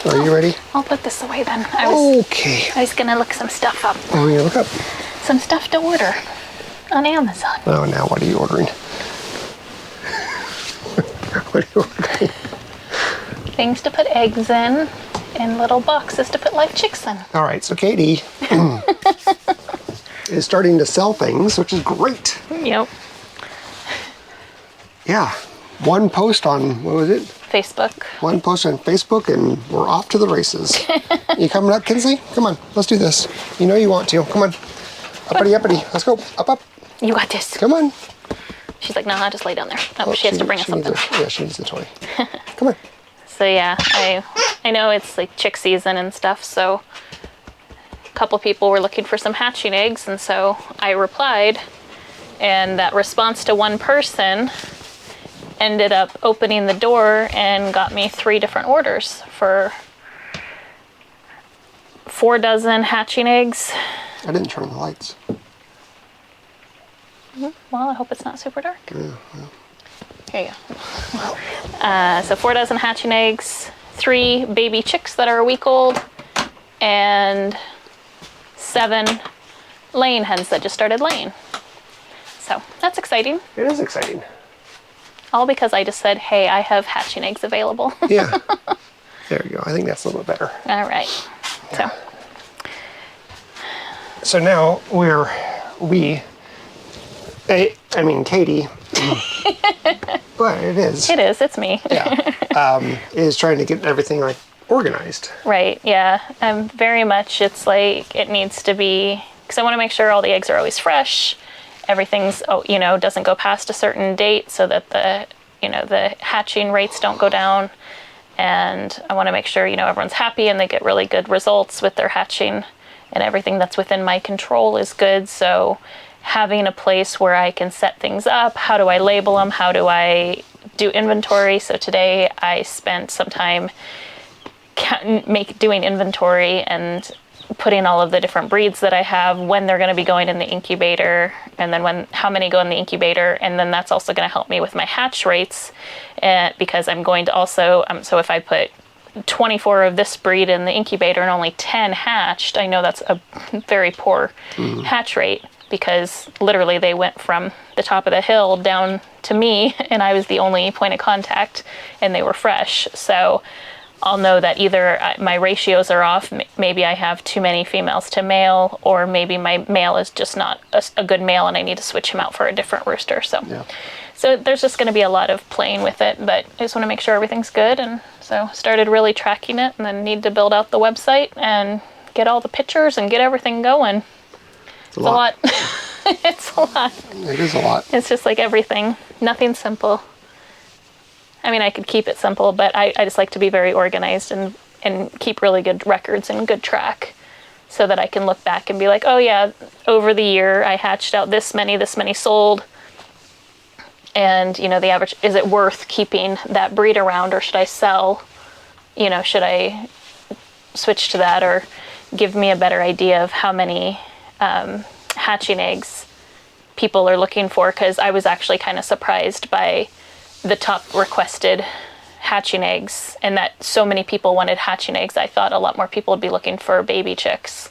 Are you ready? I'll put this away then. Okay. I was gonna look some stuff up. Oh, yeah, look up. Some stuff to order on Amazon. Oh, now what are you ordering? What are you ordering? Things to put eggs in and little boxes to put live chicks in. All right, so Katie is starting to sell things, which is great. Yep. Yeah. One post on, what was it? Facebook. One post on Facebook and we're off to the races. You coming up, Kinsley? Come on, let's do this. You know you want to. Come on. Uppity, uppity. Let's go. Up, up. You got this. Come on. She's like, nah, just lay down there. Oh, she has to bring us something. She needs the toy. Come on. So yeah, I know it's like chick season and stuff, so a couple people were looking for some hatching eggs, and so I replied, and that response to one person ended up opening the door and got me 3 different orders for 4 dozen hatching eggs. I didn't turn on the lights. Well, I hope it's not super dark. Yeah, well. Here you go. So 4 dozen hatching eggs, 3 baby chicks that are a week old, and 7 laying hens that just started laying. So that's exciting. It is exciting. All because I just said, hey, I have hatching eggs available. Yeah. There you go. I think that's a little bit better. All right. Yeah. So now Katie, but it is. It is. It's me. Yeah. Is trying to get everything like organized. Right. Yeah. Very much. It's like it needs to be, because I want to make sure all the eggs are always fresh. Everything's, doesn't go past a certain date so that the hatching rates don't go down. And I want to make sure, everyone's happy and they get really good results with their hatching, and everything that's within my control is good. So having a place where I can set things up, how do I label them? How do I do inventory? So today I spent some time doing inventory and putting all of the different breeds that I have, when they're going to be going in the incubator, and then how many go in the incubator. And then that's also going to help me with my hatch rates, because I'm going to also, so if I put 24 of this breed in the incubator and only 10 hatched, I know that's a very poor hatch rate, because literally they went from the top of the hill down to me, and I was the only point of contact, and they were fresh. So I'll know that either my ratios are off, maybe I have too many females to male, or maybe my male is just not a good male and I need to switch him out for a different rooster. So there's just going to be a lot of playing with it, but I just want to make sure everything's good. And so started really tracking it, and then need to build out the website and get all the pictures and get everything going. It's a lot. It's a lot. It is a lot. It's just like everything. Nothing's simple. I mean, I could keep it simple, but I just like to be very organized and keep really good records and good track, so that I can look back and be like, oh yeah, over the year I hatched out this many sold. And, the average, is it worth keeping that breed around, or should I sell? Should I switch to that, or give me a better idea of how many hatching eggs people are looking for? Because I was actually kind of surprised by the top requested hatching eggs, and that so many people wanted hatching eggs. I thought a lot more people would be looking for baby chicks.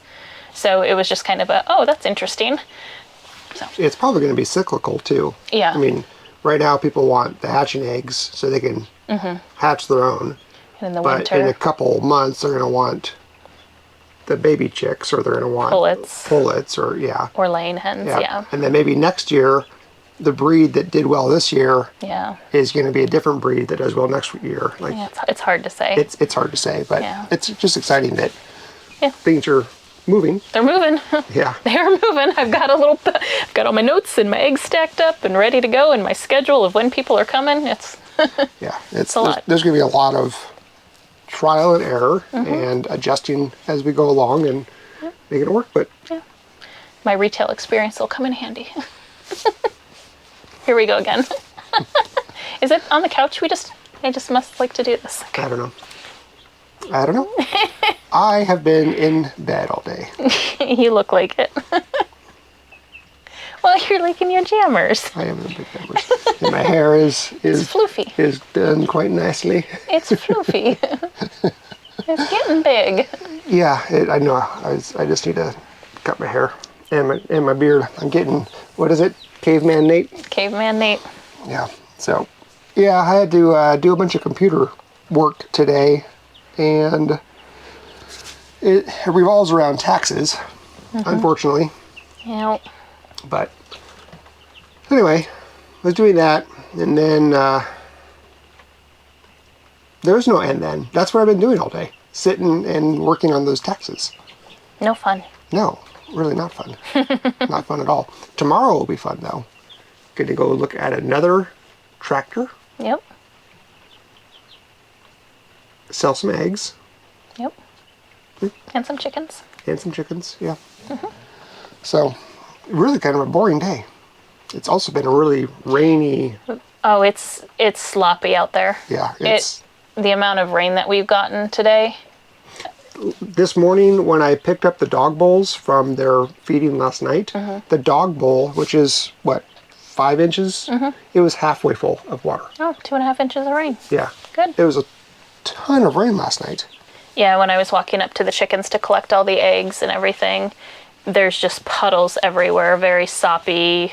So it was just kind of that's interesting. So it's probably going to be cyclical too. Yeah. I mean, right now people want the hatching eggs so they can hatch their own. And in the but winter, in a couple months they're going to want the baby chicks, or they're going to want pullets, or laying hens. Yeah. And then maybe next year, the breed that did well this year is going to be a different breed that does well next year. Like, it's hard to say. It's hard to say, but it's just exciting that things are moving. They're moving. Yeah. They are moving. I've got all my notes and my eggs stacked up and ready to go, and my schedule of when people are coming. It's a lot. There's going to be a lot of trial and error and adjusting as we go along and making it work. But my retail experience will come in handy. Here we go again. Is it on the couch? I just must like to do this. Okay. I don't know. I have been in bed all day. You look like it. Well, you're like in your jammers. I am in big jammers. And my hair is floofy. Is done quite nicely. It's floofy. It's getting big. Yeah, I know. I just need to cut my hair and my beard. I'm getting, what is it? Caveman Nate? Caveman Nate. Yeah. So, yeah, I had to do a bunch of computer work today, and it revolves around taxes, unfortunately. Yep. But anyway, I was doing that, and then there was no end then. That's what I've been doing all day, sitting and working on those taxes. No fun. No, really not fun. Not fun at all. Tomorrow will be fun, though. Going to go look at another tractor, Yep. sell some eggs, Yep. And some chickens. and some chickens, yeah. So, really kind of a boring day. It's also been a really rainy, Oh, it's sloppy out there. yeah, it's... The amount of rain that we've gotten today. This morning, when I picked up the dog bowls from their feeding last night, the dog bowl, which is, what, 5 inches? It was halfway full of water. Oh, 2.5 inches of rain. Yeah. Good. It was a ton of rain last night. Yeah, when I was walking up to the chickens to collect all the eggs and everything, there's just puddles everywhere, very soppy.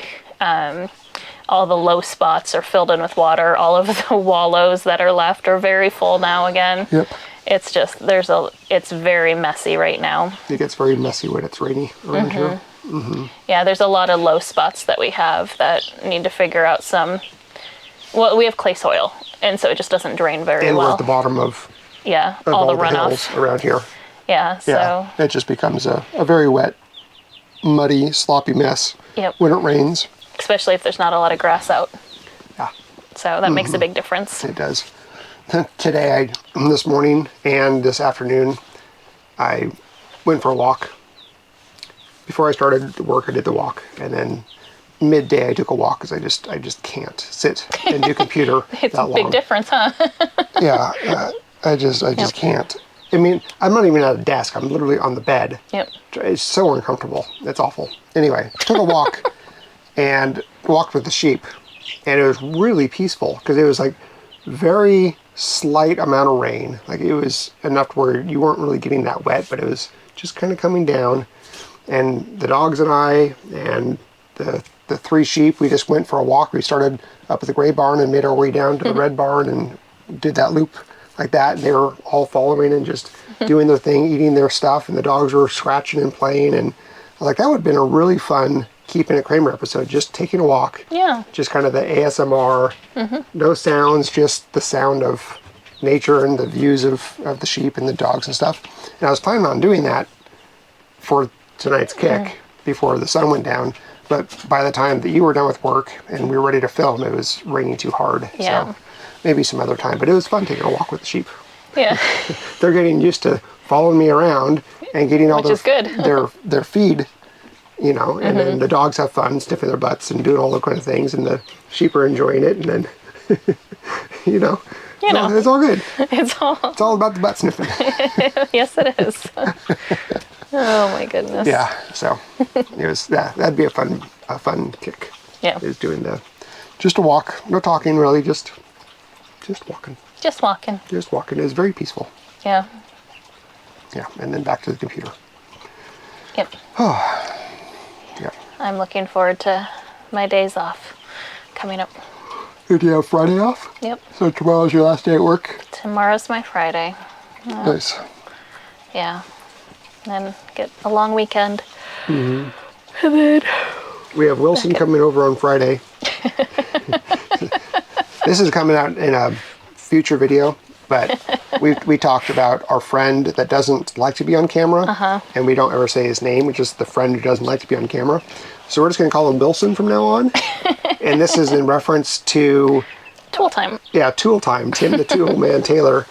All the low spots are filled in with water. All of the wallows that are left are very full now again. Yep. It's just, it's very messy right now. It gets very messy when it's rainy around here. Yeah, there's a lot of low spots that we have that need to figure out some. Well, we have clay soil, and so it just doesn't drain very And we're well. at the bottom of all the hills runoff. around here. Yeah, so Yeah, it just becomes a very wet, muddy, sloppy mess Yep. when it rains. especially if there's not a lot of grass out. Yeah, So that makes a big difference. it does. Today, this morning and this afternoon, I went for a walk. Before I started work, I did the walk, and then midday I took a walk because I just can't sit and do computer It's that a long. big difference, huh? Yeah, I just can't. I mean, I'm not even at a desk. I'm literally on the bed. Yep. It's so uncomfortable. It's awful. Anyway, took a walk and walked with the sheep, and it was really peaceful because it was like very slight amount of rain. Like it was enough to where you weren't really getting that wet, but it was just kind of coming down. And the dogs and I and the 3 sheep, we just went for a walk. We started up at the gray barn and made our way down to the red barn and did that loop like that. And they were all following and just doing their thing, eating their stuff. And the dogs were scratching and playing. And I was like, that would have been a really fun Keeping It Kraemer episode. Just taking a walk. Yeah. Just kind of the ASMR. No sounds, just the sound of nature and the views of the sheep and the dogs and stuff. And I was planning on doing that for tonight's kick before the sun went down, but by the time that you were done with work and we were ready to film, it was raining too hard. Yeah. So maybe some other time, but it was fun taking a walk with the sheep. Yeah. They're getting used to following me around and getting all Which is good. their feed, you know, and then the dogs have fun sniffing their butts and doing all those kind of things, and the sheep are enjoying it, and then you know, it's all good. It's all about the butt sniffing. yes, it is. Oh my goodness. Yeah, so it was that'd be a fun kick. Yeah. Is doing just a walk, no talking really, just walking. Just walking. Just walking. It was very peaceful. Yeah. Yeah, and then back to the computer. Yep. Yeah. I'm looking forward to my days off coming up. Do you have Friday off? Yep. So tomorrow's your last day at work? Tomorrow's my Friday. Nice. Yeah. Then get a long weekend. Mm-hmm. And then We have Wilson coming over on Friday. This is coming out in a future video, but we talked about our friend that doesn't like to be on camera, and we don't ever say his name. It's just the friend who doesn't like to be on camera. So we're just going to call him Wilson from now on. And this is in reference to Tool time. Yeah, Tool Time. Tim the Tool Man Taylor.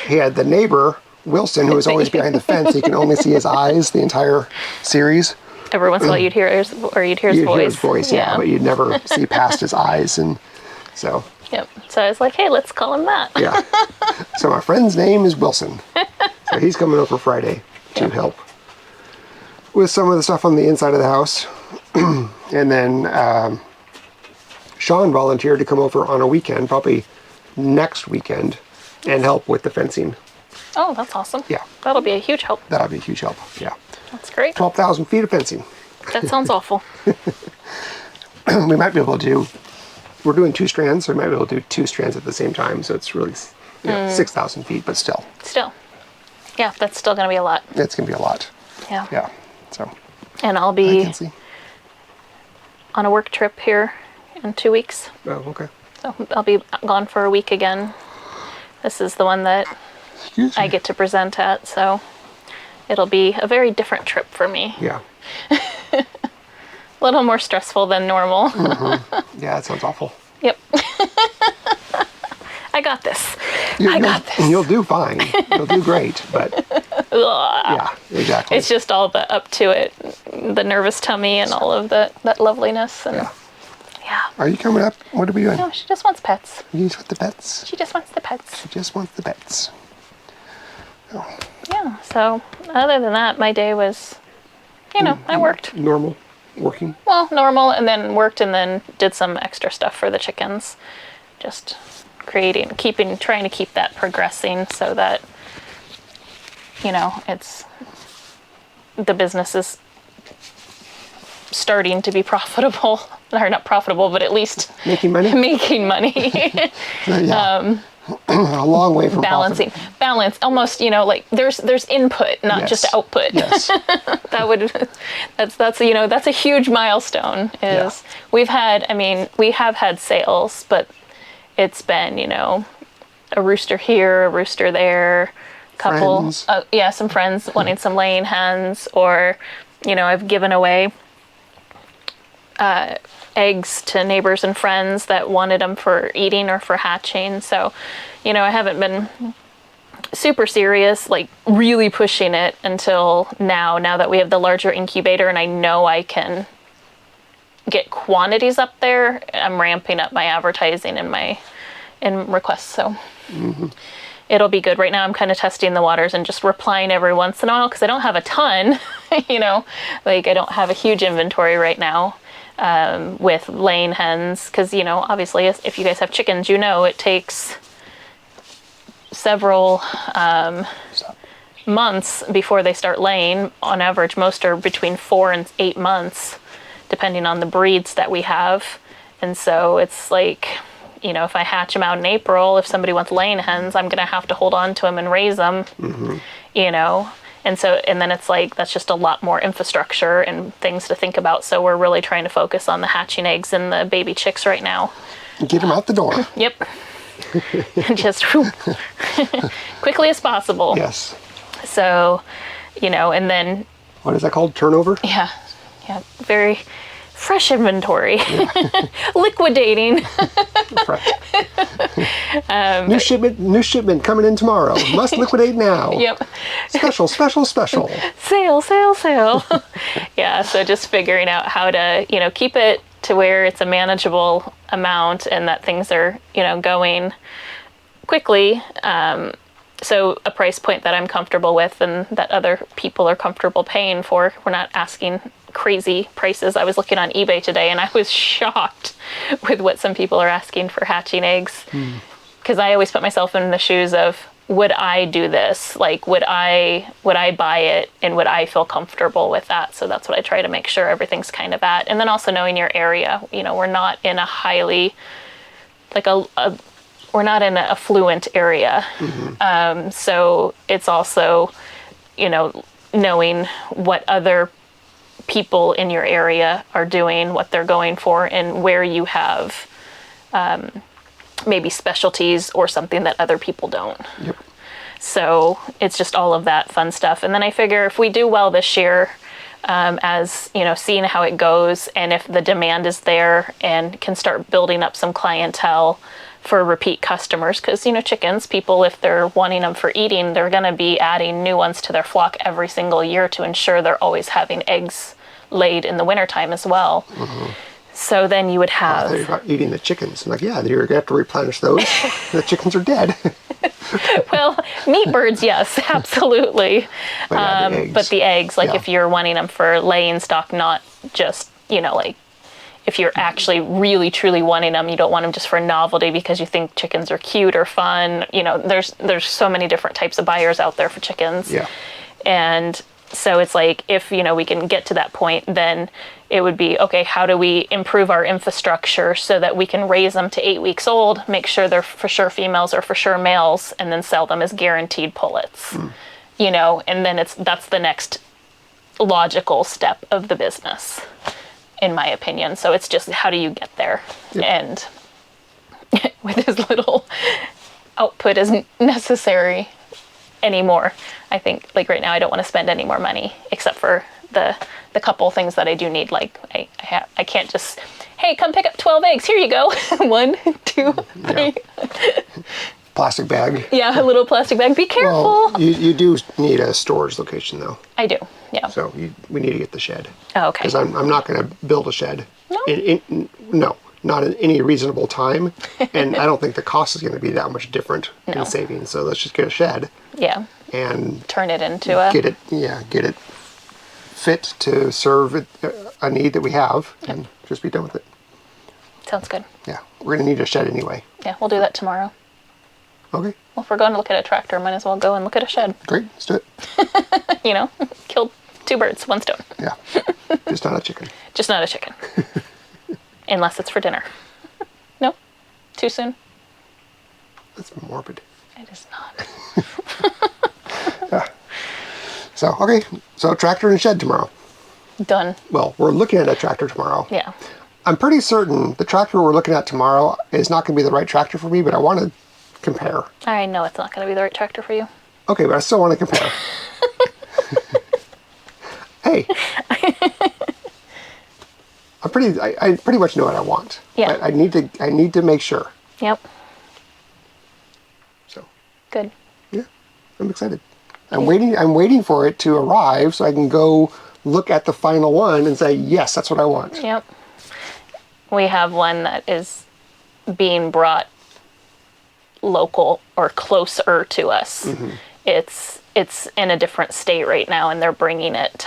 He had the neighbor, Wilson, who was always behind the fence. You can only see his eyes the entire series. Every once in a while you'd hear his You'd voice. hear his voice, yeah, but you'd never see past his eyes. And so, Yep. So I was like, hey, let's call him that. yeah. So my friend's name is Wilson. So he's coming over Friday to help with some of the stuff on the inside of the house. And then Sean volunteered to come over on a weekend, probably next weekend, and help with the fencing. Oh, that's awesome. Yeah. That'll be a huge help. That'll be a huge help. Yeah. That's great. 12,000 feet of fencing. That sounds awful. We might be able to do, we're doing 2 strands, so we might be able to do 2 strands at the same time. So it's really 6,000 feet, but still. Still. Yeah, that's still going to be a lot. It's going to be a lot. Yeah. Yeah. So And I'll I be can see. on a work trip here in 2 weeks. Oh, okay. So I'll be gone for a week again. This is the one that Excuse me. I get to present at, so it'll be a very different trip for me. Yeah. A little more stressful than normal. Yeah, that sounds awful. Yep. I got this. I got this. You'll do fine. You'll do great, but yeah, exactly. It's just all the up to it, the nervous tummy and all of that loveliness. And yeah. Are you coming up? What are we doing? No, she just wants pets. You just want the pets? She just wants the pets. She just wants the pets. Oh. Yeah, so other than that, my day was, I worked. Normal working. Well, normal, and then worked and then did some extra stuff for the chickens. Just trying to keep that progressing so that, the business is starting to be profitable. Or not profitable, but at least Making money? making money. Yeah. A long way from Balancing. profit. Balance. Almost, like there's input, not Yes. just output. Yes. That's a huge milestone is we have had sales, but it's been, a rooster here, a rooster there, couple, Friends. some friends wanting some laying hens, or, I've given away eggs to neighbors and friends that wanted them for eating or for hatching. So, I haven't been super serious, like really pushing it until now that we have the larger incubator and I know I can get quantities up there. I'm ramping up my advertising and requests. So it'll be good. Right now I'm kind of testing the waters and just replying every once in a while because I don't have a ton, I don't have a huge inventory right now. With laying hens, because obviously if you guys have chickens, it takes several months before they start laying. On average, most are between 4 and 8 months, depending on the breeds that we have. And so it's like, if I hatch them out in April, if somebody wants laying hens, I'm gonna have to hold on to them and raise them. And then it's like, that's just a lot more infrastructure and things to think about. So we're really trying to focus on the hatching eggs and the baby chicks right now. Get them out the door. Yep. Just quickly as possible. Yes. So, and then. What is that called? Turnover? Yeah. Very fresh inventory. Liquidating. New shipment coming in tomorrow. Must liquidate now. Yep. Special. Sale. Yeah, so just figuring out how to, keep it to where it's a manageable amount and that things are, going quickly. So a price point that I'm comfortable with and that other people are comfortable paying for. We're not asking crazy prices. I was looking on eBay today and I was shocked with what some people are asking for hatching eggs. Because I always put myself in the shoes of, would I do this? Like, would I buy it and would I feel comfortable with that? So that's what I try to make sure everything's kind of at. And then also knowing your area. We're not in a highly, we're not in an affluent area. So it's also, knowing what other people in your area are doing, what they're going for, and where you have maybe specialties or something that other people don't. Yep. So it's just all of that fun stuff. And then I figure if we do well this year, as seeing how it goes, and if the demand is there and can start building up some clientele for repeat customers, because chickens, people, if they're wanting them for eating, they're going to be adding new ones to their flock every single year to ensure they're always having eggs laid in the wintertime as well. So then you would have... You're not eating the chickens. I'm like, yeah, you're going to have to replenish those. The chickens are dead. Well, meat birds, yes, absolutely. But, but the eggs, if you're wanting them for laying stock, not just, if you're actually really truly wanting them, you don't want them just for novelty because you think chickens are cute or fun. You know, there's so many different types of buyers out there for chickens. Yeah. And so it's like, if, you know, we can get to that point, then it would be, okay, how do we improve our infrastructure so that we can raise them to 8 weeks old, make sure they're for sure females or for sure males, and then sell them as guaranteed pullets, you know, and then that's the next logical step of the business, in my opinion. So it's just, how do you get there? Yep. And with as little output as necessary anymore. I think, like, right now I don't want to spend any more money except for the couple things that I do need. Like, I can't just, hey, come pick up 12 eggs, here you go. 1, 2, 3. Plastic bag. Yeah, a little plastic bag. Be careful. Well, you do need a storage location though. I do, yeah. So we need to get the shed. Oh, okay. Because I'm not going to build a shed. No? No, not in any reasonable time. And I don't think the cost is going to be that much different No. in savings. So let's just get a shed. Yeah. And Turn it into a... get it fit to serve a need that we have, and just be done with it. Sounds good. Yeah, we're going to need a shed anyway. Yeah, we'll do that tomorrow. Okay, Well, if we're going to look at a tractor, might as well go and look at a shed. great, let's do it. You know, kill 2 birds, 1 stone. Yeah, just not a chicken. Just not a chicken. Unless it's for dinner. No? Too soon? That's morbid. It is not. So, okay, so tractor and shed tomorrow. Done. Well, we're looking at a tractor tomorrow. Yeah. I'm pretty certain the tractor we're looking at tomorrow is not going to be the right tractor for me, but I want to compare. I know it's not going to be the right tractor for you. Okay, but I still want to compare. Hey. I pretty much know what I want. Yeah. But I need to make sure. Yep. So, Good. yeah, I'm excited. I'm waiting for it to arrive so I can go look at the final one and say, yes, that's what I want. Yep. We have one that is being brought local or closer to us. Mm-hmm. It's in a different state right now, and they're bringing it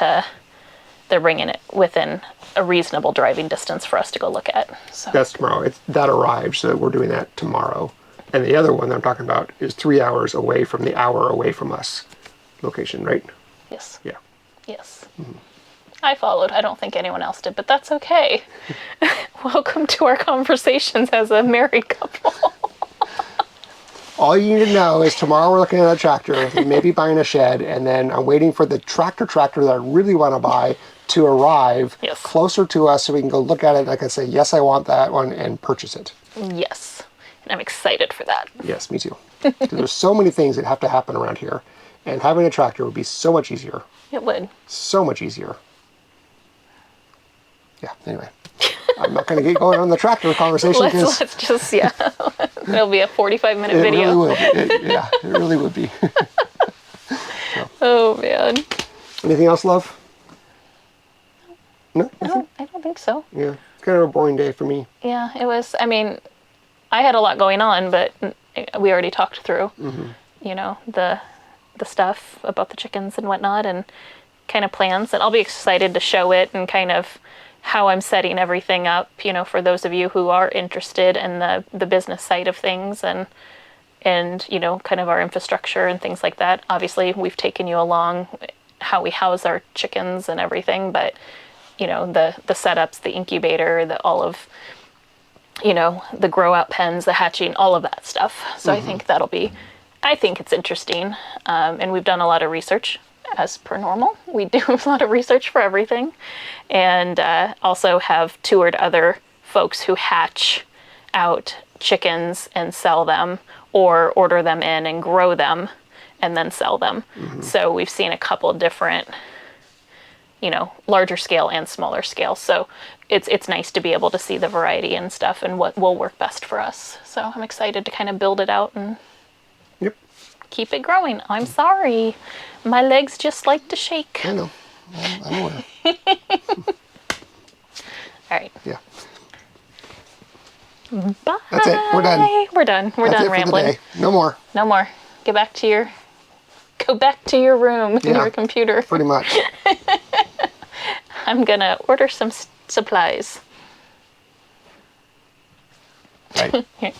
within a reasonable driving distance for us to go look at. So That's tomorrow. That arrived, so we're doing that tomorrow. And the other one that I'm talking about is 3 hours away from the hour away from us location, right? yes. Yeah. Yes. I followed. I don't think anyone else did, but that's okay. Welcome to our conversations as a married couple. All you need to know is tomorrow we're looking at a tractor, maybe buying a shed, and then I'm waiting for the tractor that I really want to buy to arrive Yes. closer to us so we can go look at it and I can say, yes, I want that one, and purchase it. Yes. And I'm excited for that. Yes, me too. 'Cause there's so many things that have to happen around here, and having a tractor would be so much easier. It would. So much easier. Yeah, anyway. I'm not going to get going on the tractor conversation because Let's just, yeah. It'll be a 45-minute it video. really would. It really would be. Oh, man. Anything else, love? No? I don't think so. Yeah, it's kind of a boring day for me. Yeah, it was. I mean, I had a lot going on, but we already talked through, you know, the stuff about the chickens and whatnot, and kind of plans. And I'll be excited to show it and kind of how I'm setting everything up, you know, for those of you who are interested in the business side of things, and you know, kind of our infrastructure and things like that. Obviously, we've taken you along how we house our chickens and everything, but you know, the setups, the incubator, all of, you know, the grow out pens, the hatching, all of that stuff. So I think I think it's interesting. And we've done a lot of research as per normal. We do a lot of research for everything, and also have toured other folks who hatch out chickens and sell them, or order them in and grow them and then sell them. So we've seen a couple different, you know, larger scale and smaller scale. So it's nice to be able to see the variety and stuff and what will work best for us. So I'm excited to kind of build it out and keep it growing. I'm sorry. My legs just like to shake. I know. I'm aware. All right. Yeah. Bye. That's it. We're done. We're done. We're That's done it for the rambling. day. No more. No more. Go back to your room and Yeah. your computer. Pretty much. I'm gonna order some supplies. Right. Here.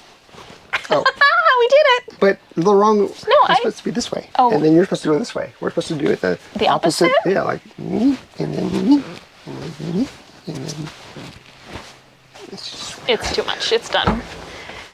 Oh, Ah, we did it. but the wrong. No, it's supposed to be this way. Oh. And then you're supposed to go this way. We're supposed to do it the opposite? Yeah, like me, and then me, and then me, and then. It's just. It's too much. It's done.